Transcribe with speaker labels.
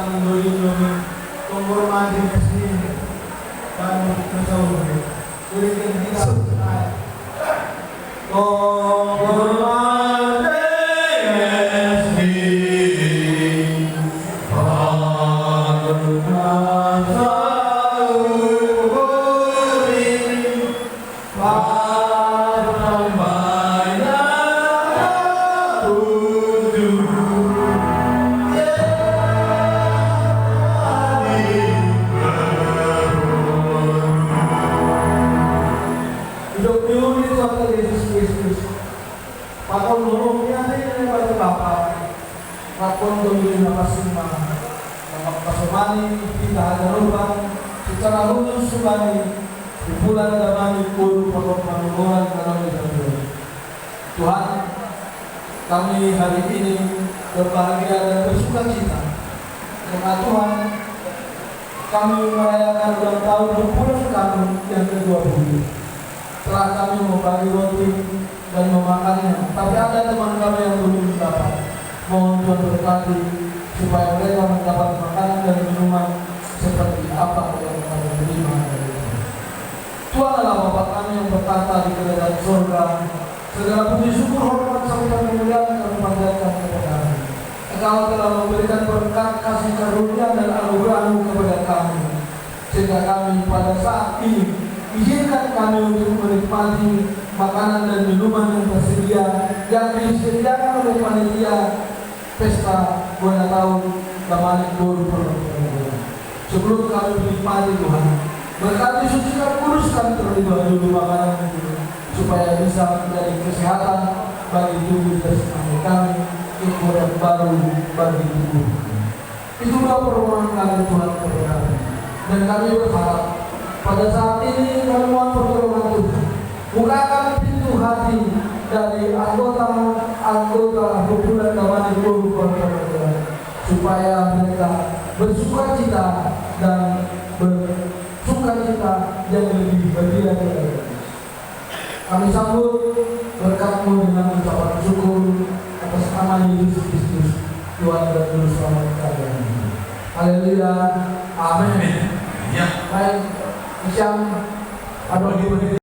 Speaker 1: Tuhan melindungi menghormati sendiri dan menjauhi. Berikan kita secara khusus kembali di bulan damai pun pokok penurunan kalau dijamin. Tuhan, kami hari ini berbahagia dan bersuka cita karena Tuhan kami merayakan ulang tahun berbulan kami yang ke-20. Setelah kami membagi roti dan memakannya, tapi ada teman kami yang belum dapat. Mohon Tuhan berkati supaya mereka mendapat makanan dan minuman seperti apa yang kami terima dari Tuhan. Tuhan adalah Bapa kami yang bertata di kerajaan surga. Segala puji syukur hormat sampai kemuliaan kami panjatkan kepada-Mu. Engkau telah memberikan berkat kasih karunia dan anugerah-Mu kepada kami, sehingga kami pada saat ini izinkan kami untuk menikmati makanan dan minuman yang tersedia yang disediakan oleh panitia pesta ulang tahun Damai Pur. Sebelum kami menikmati Tuhan, berkati sucikan kuduskan terlebih dahulu makanan itu, supaya bisa menjadi kesehatan bagi tubuh jasmani kami, ukuran baru bagi tubuh. Itulah permohonan kami Tuhan kepada kami, dan kami berharap pada saat ini kami mohon pertolongan Tuhan. Bukakan pintu hati dari anggota hubungan Damai Pur, supaya mereka bersuka cita dan bersuka cita yang lebih berlian-lian. Kami sambut berkat-Mu dengan ucapan syukur atas nama Yesus Kristus, Tuhan dan Juru Selamat kalian. Haleluya, amin.
Speaker 2: Ya.
Speaker 1: Baik, siang ada